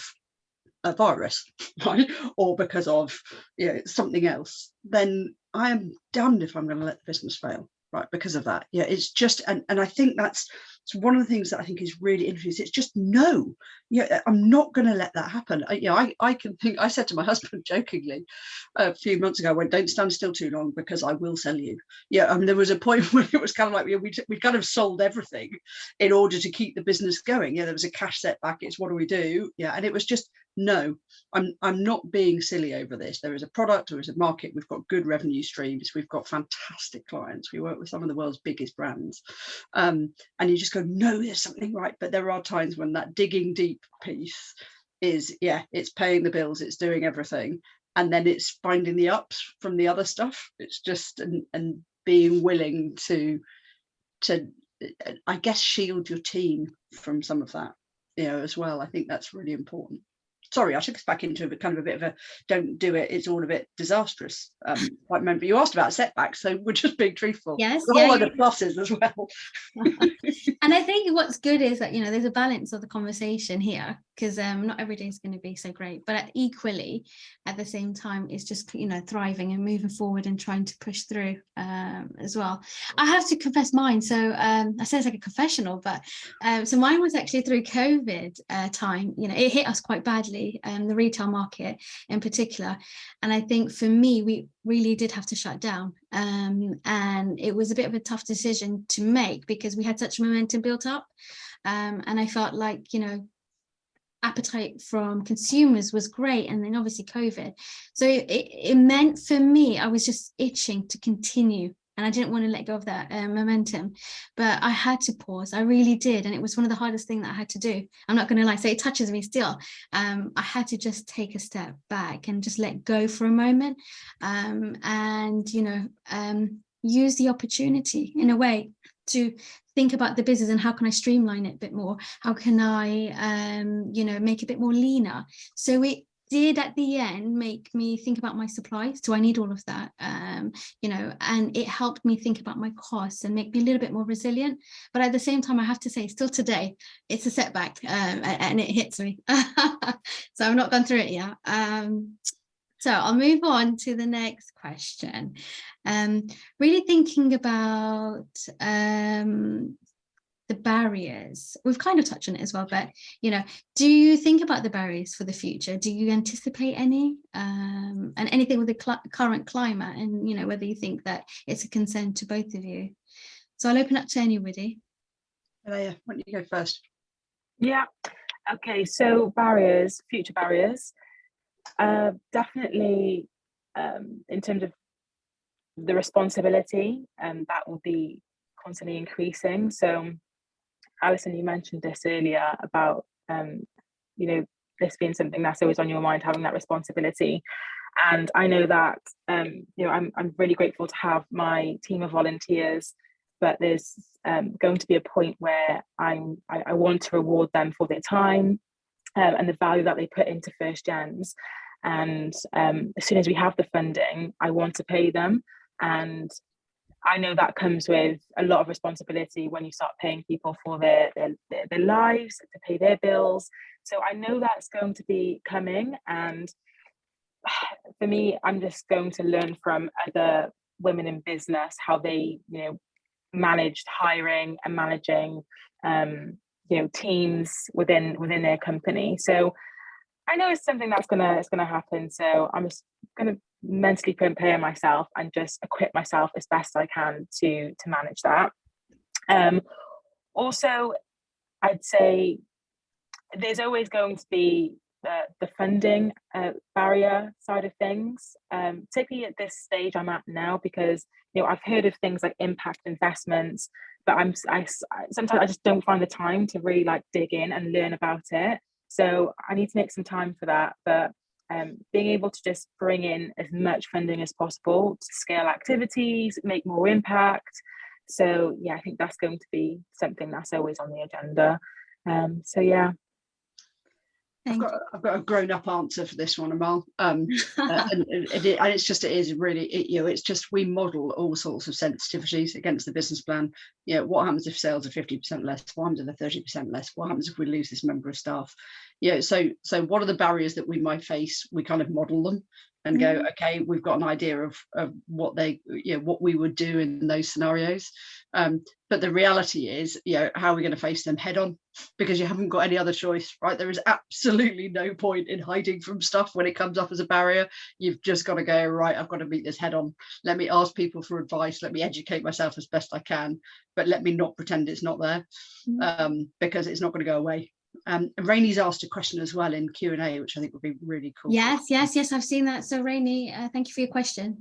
a virus, right, or because of, you know, something else, then I am damned if I'm going to let the business fail, right, because of that. Yeah, it's just, and I think it's one of the things that I think is really interesting. It's just no, yeah, I'm not going to let that happen. I can think, I said to my husband jokingly a few months ago, I went, don't stand still too long because I will sell you. Yeah, I mean, there was a point where it was kind of like, we kind of sold everything in order to keep the business going. Yeah, there was a cash setback. It's what do we do? Yeah, and it was just, no, I'm not being silly over this. There is a product, there is a market, we've got good revenue streams, we've got fantastic clients, we work with some of the world's biggest brands, and you just go, no, there's something right. But there are times when that digging deep piece is, yeah, it's paying the bills, it's doing everything, and then it's finding the ups from the other stuff. It's just and being willing to I guess shield your team from some of that, you know, as well. I think that's really important. Sorry, I took us back into a kind of a bit of a don't do it, it's all a bit disastrous. I remember you asked about setbacks, so we're just being truthful. Yes, a whole lot of pluses as well. And I think what's good is that, you know, there's a balance of the conversation here, because not every day is going to be so great, but equally at the same time it's just, you know, thriving and moving forward and trying to push through as well. I have to confess mine, so I say it's like a confessional, but so mine was actually through COVID time. You know, it hit us quite badly, the retail market in particular, and I think for me we really did have to shut down, and it was a bit of a tough decision to make because we had such momentum built up, and I felt like, you know, appetite from consumers was great, and then obviously COVID, so it meant for me I was just itching to continue, and I didn't want to let go of that momentum, but I had to pause. I really did, and it was one of the hardest things that I had to do. I'm not going to lie, so it touches me still. I had to just take a step back and just let go for a moment, and you know, use the opportunity in a way to think about the business and how can I streamline it a bit more? How can I, you know, make it a bit more leaner? So it did at the end make me think about my supplies. Do I need all of that? You know, and it helped me think about my costs and make me a little bit more resilient. But at the same time, I have to say, still today, it's a setback, and it hits me. So I've not gone through it yet. So I'll move on to the next question. Really thinking about the barriers. We've kind of touched on it as well, but, you know, do you think about the barriers for the future? Do you anticipate any, and anything with the current climate, and, you know, whether you think that it's a concern to both of you? So I'll open up to anybody. Alaya, why don't you go first? Yeah. Okay. So barriers, future barriers. Definitely, in terms of the responsibility, and that will be constantly increasing. So Alison, you mentioned this earlier about you know, this being something that's always on your mind, having that responsibility. And I know that you know, I'm really grateful to have my team of volunteers, but there's going to be a point where I want to reward them for their time and the value that they put into Firstgens. And as soon as we have the funding, I want to pay them. And I know that comes with a lot of responsibility when you start paying people for their lives, to pay their bills. So I know that's going to be coming. And for me, I'm just going to learn from other women in business how they, you know, managed hiring and managing you know, teams within their company. So I know it's something that's gonna happen. So I'm just gonna mentally prepare myself and just equip myself as best I can to manage that. Also, I'd say there's always going to be the funding barrier side of things, particularly at this stage I'm at now, because, you know, I've heard of things like impact investments, but I sometimes I just don't find the time to really like dig in and learn about it. So I need to make some time for that. But being able to just bring in as much funding as possible to scale activities, make more impact. So yeah, I think that's going to be something that's always on the agenda. So yeah. I've got a grown-up answer for this one, Amal. And it is really, you know, it's just, we model all sorts of sensitivities against the business plan. You know, what happens if sales are 50% less? What happens if they're 30% less? What happens if we lose this member of staff? You know, so what are the barriers that we might face? We kind of model them and go, okay, we've got an idea of what they, you know, what we would do in those scenarios. But the reality is, you know, how are we going to face them head on? Because you haven't got any other choice, right? There is absolutely no point in hiding from stuff when it comes up as a barrier. You've just got to go, right, I've got to meet this head on. Let me ask people for advice. Let me educate myself as best I can, but let me not pretend it's not there, because it's not going to go away. Rainie's asked a question as well in Q&A, which I think would be really cool. Yes, I've seen that. So Rainie, thank you for your question.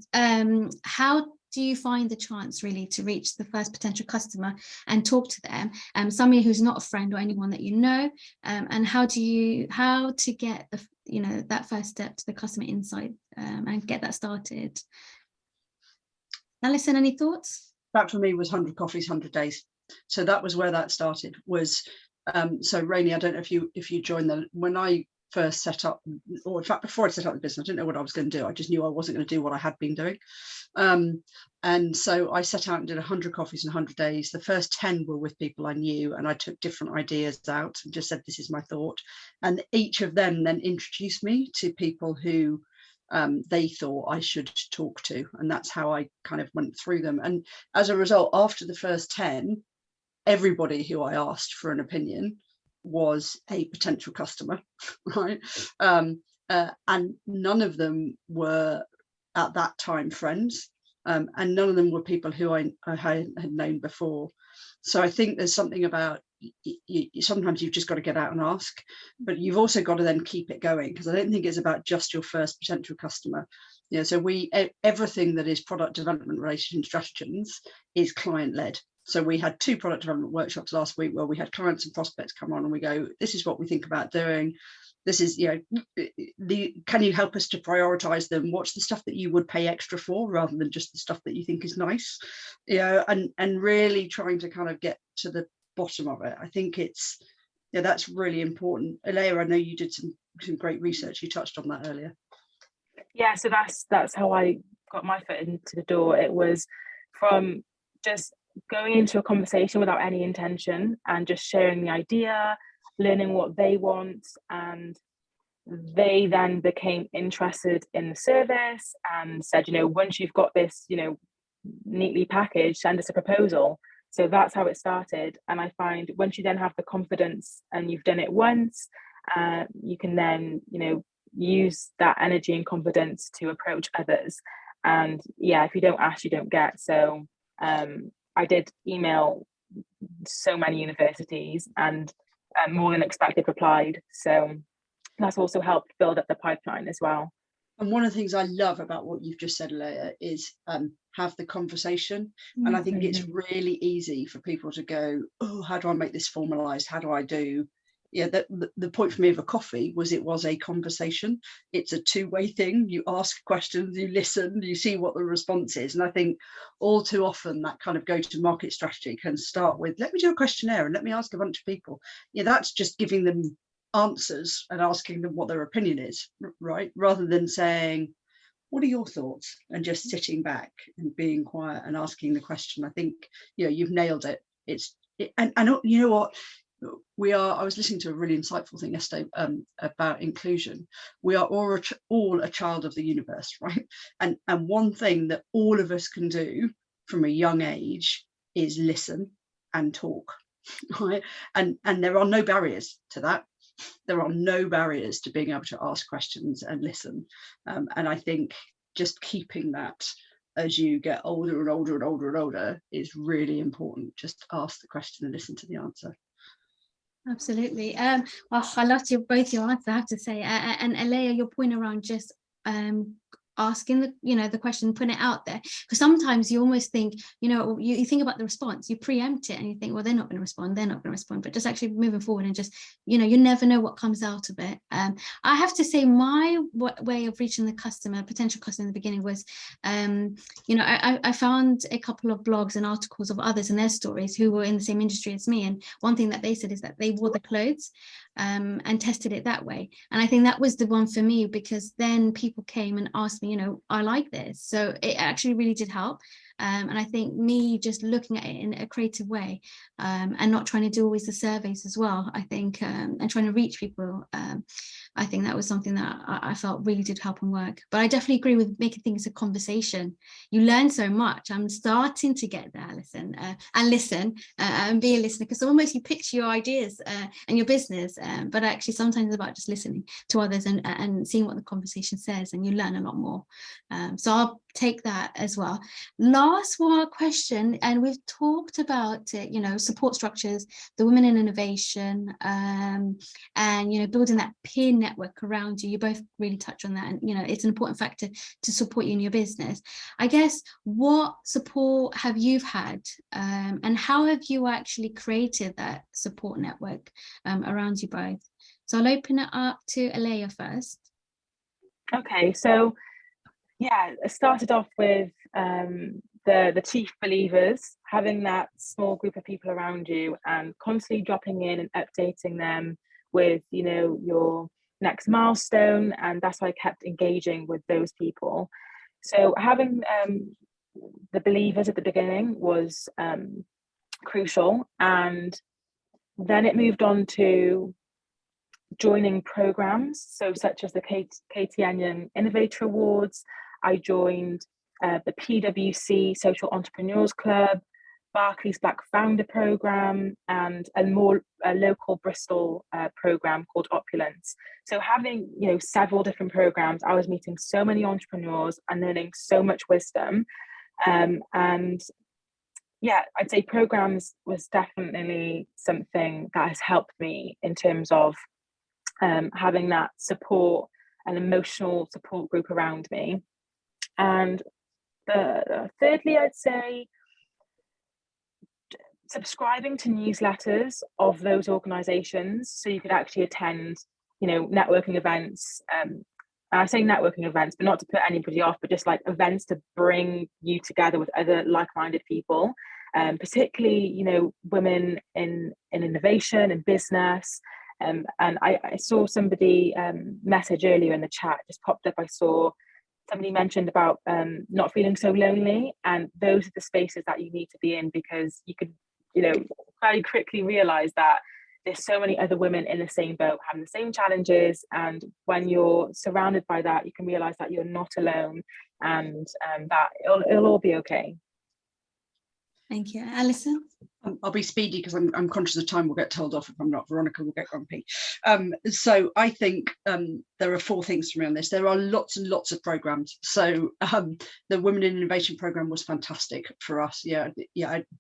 How do you find the chance really to reach the first potential customer and talk to them, somebody who's not a friend or anyone that you know, and how to get the, you know, that first step to the customer insight, and get that started? Alison, any thoughts? That for me was 100 coffees, 100 days. So that was where that started. Was so Rainie, I don't know if you joined when I first set up, or in fact, before I set up the business, I didn't know what I was going to do. I just knew I wasn't going to do what I had been doing. And so I set out and did 100 coffees in 100 days. The first 10 were with people I knew, and I took different ideas out and just said, this is my thought. And each of them then introduced me to people who they thought I should talk to. And that's how I kind of went through them. And as a result, after the first 10, everybody who I asked for an opinion was a potential customer, right? And none of them were at that time friends, and none of them were people who I had known before. So I think there's something about sometimes you've just got to get out and ask, but you've also got to then keep it going, because I don't think it's about just your first potential customer. You know, so everything that is product development related in Stratigens is client led. So we had 2 product development workshops last week where we had clients and prospects come on and we go, this is what we think about doing. This is, you know, can you help us to prioritize them? What's the stuff that you would pay extra for rather than just the stuff that you think is nice? You know, and really trying to kind of get to the bottom of it. I think it's, yeah, that's really important. Alaya, I know you did some great research. You touched on that earlier. Yeah, so that's how I got my foot into the door. It was from just going into a conversation without any intention and just sharing the idea, learning what they want, and they then became interested in the service and said, you know, once you've got this, you know, neatly packaged, send us a proposal. So that's how it started. And I find once you then have the confidence and you've done it once, you can then, you know, use that energy and confidence to approach others. And yeah, if you don't ask, you don't get. So I did email so many universities, and more than expected replied. So that's also helped build up the pipeline as well. And one of the things I love about what you've just said, Alaya, is have the conversation. And I think it's really easy for people to go, oh, how do I make this formalized? How do I do? Yeah, the point for me of a coffee was it was a conversation. It's a two-way thing. You ask questions, you listen, you see what the response is. And I think all too often that kind of go-to-market strategy can start with, let me do a questionnaire and let me ask a bunch of people. Yeah, that's just giving them answers and asking them what their opinion is, right? Rather than saying, what are your thoughts? And just sitting back and being quiet and asking the question. I think, you know, you've nailed it. And you know what? I was listening to a really insightful thing yesterday about inclusion. We are all a child of the universe, right? And one thing that all of us can do from a young age is listen and talk, right? And there are no barriers to that. There are no barriers to being able to ask questions and listen. And I think just keeping that as you get older and older and older and older is really important. Just ask the question and listen to the answer. Absolutely. Well, I loved both your answers, I have to say. And Alaya, your point around just asking the question, putting it out there, because sometimes you almost think, you think about the response, you preempt it and you think, well, they're not going to respond, but just actually moving forward and just, you never know what comes out of it. I have to say my way of reaching the potential customer in the beginning was, I found a couple of blogs and articles of others and their stories who were in the same industry as me, and one thing that they said is that they wore the clothes and tested it that way. And I think that was the one for me, because then people came and asked me, I like this. So it actually really did help. And I think me just looking at it in a creative way and not trying to do always the surveys as well, I think, and trying to reach people, I think that was something that I felt really did help and work. But I definitely agree with making things a conversation. You learn so much. I'm starting to get there, Alison, and listen and be a listener, because almost you pitch your ideas and your business, but actually sometimes it's about just listening to others and seeing what the conversation says, and you learn a lot more. So I'll take that as well. Last one question, and we've talked about support structures, the women in innovation, and building that peer network around you. You both really touch on that, and it's an important factor to support you in your business. I guess, what support have you had, and how have you actually created that support network around you both? So I'll open it up to Alaya first. Okay, so yeah, it started off with the chief believers, having that small group of people around you and constantly dropping in and updating them with your next milestone, and that's why I kept engaging with those people. So having the believers at the beginning was crucial, and then it moved on to joining programs, so such as the KTN Innovator Awards. I joined the PwC Social Entrepreneurs Club, Barclays Black Founder Programme, and a more local Bristol programme called Opulence. So having, you know, several different programs, I was meeting so many entrepreneurs and learning so much wisdom. And yeah, I'd say programs was definitely something that has helped me in terms of having that support, an emotional support group around me. And thirdly, I'd say subscribing to newsletters of those organizations, so you could actually attend, you know, networking events. I say networking events, but not to put anybody off, but just like events to bring you together with other like-minded people, particularly, you know, women in innovation and business. And I saw somebody message earlier in the chat, just popped up. I saw somebody mentioned about not feeling so lonely, and those are the spaces that you need to be in, because you could, you know, very quickly realize that there's so many other women in the same boat having the same challenges, and when you're surrounded by that, you can realize that you're not alone, and that it'll all be okay. Thank you. Alison? I'll be speedy because I'm conscious of time. We'll get told off if I'm not. Veronica will get grumpy. So I think there are 4 things for me on this. There are lots and lots of programs. So the Women in Innovation program was fantastic for us. Yeah,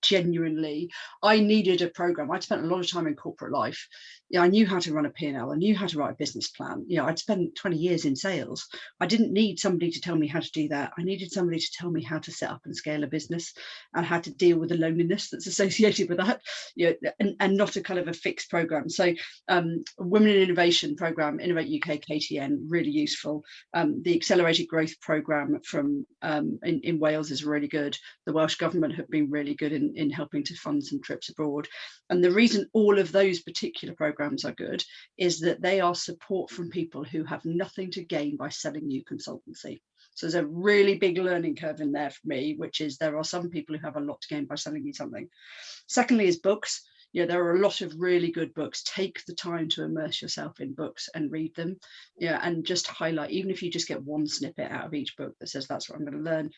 genuinely. I needed a program. I'd spent a lot of time in corporate life. Yeah, I knew how to run a P&L. I knew how to write a business plan. You know, I'd spent 20 years in sales. I didn't need somebody to tell me how to do that. I needed somebody to tell me how to set up and scale a business and how to deal with the loneliness that's associated with that, you know, and not a kind of a fixed program. So Women in Innovation program, Innovate UK KTN, really useful. The Accelerated Growth program from in Wales is really good. The Welsh Government have been really good in helping to fund some trips abroad. And the reason all of those particular programs are good is that they are support from people who have nothing to gain by selling you consultancy. So there's a really big learning curve in there for me, which is there are some people who have a lot to gain by selling you something. Secondly is books. You know, there are a lot of really good books. Take the time to immerse yourself in books and read them. Yeah, and just highlight, even if you just get one snippet out of each book that says that's what I'm going to learn.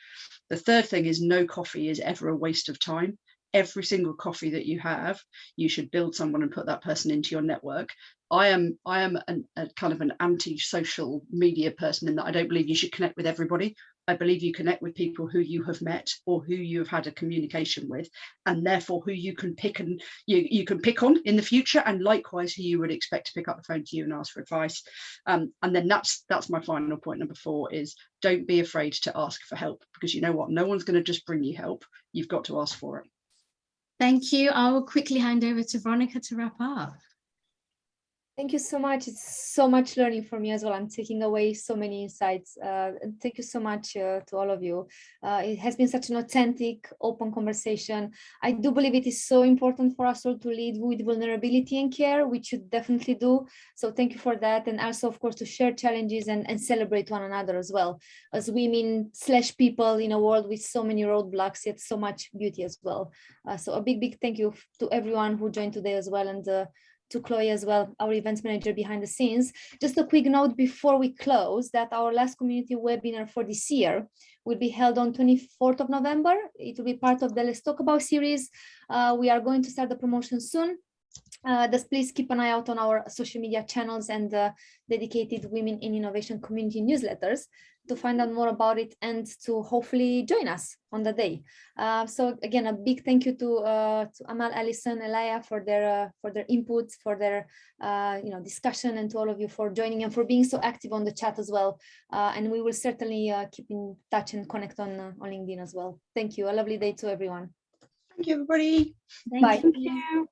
The third thing is no coffee is ever a waste of time. Every single coffee that you have, you should build someone and put that person into your network. I am a kind of an anti-social media person in that I don't believe you should connect with everybody. I believe you connect with people who you have met or who you have had a communication with, and therefore who you can pick and you can pick on in the future, and likewise who you would expect to pick up the phone to you and ask for advice. And then that's my final point, number 4, is don't be afraid to ask for help, because you know what, no one's going to just bring you help. You've got to ask for it. Thank you. I will quickly hand over to Veronica to wrap up. Thank you so much. It's so much learning for me as well. I'm taking away so many insights. Thank you so much to all of you. It has been such an authentic, open conversation. I do believe it is so important for us all to lead with vulnerability and care, which you definitely do. So thank you for that. And also, of course, to share challenges and celebrate one another as well. As women / people in a world with so many roadblocks, yet so much beauty as well. So a big thank you to everyone who joined today as well. And to Chloe as well, our events manager behind the scenes. Just a quick note before we close that our last community webinar for this year will be held on 24th of November. It will be part of the Let's Talk About series. We are going to start the promotion soon. Just please keep an eye out on our social media channels and dedicated Women in Innovation community newsletters to find out more about it and to hopefully join us on the day. So again, a big thank you to Amal, Alison, Alaya for their inputs, for their discussion, and to all of you for joining and for being so active on the chat as well. And we will certainly keep in touch and connect on LinkedIn as well. Thank you. A lovely day to everyone. Thank you, everybody. Thank Bye. you.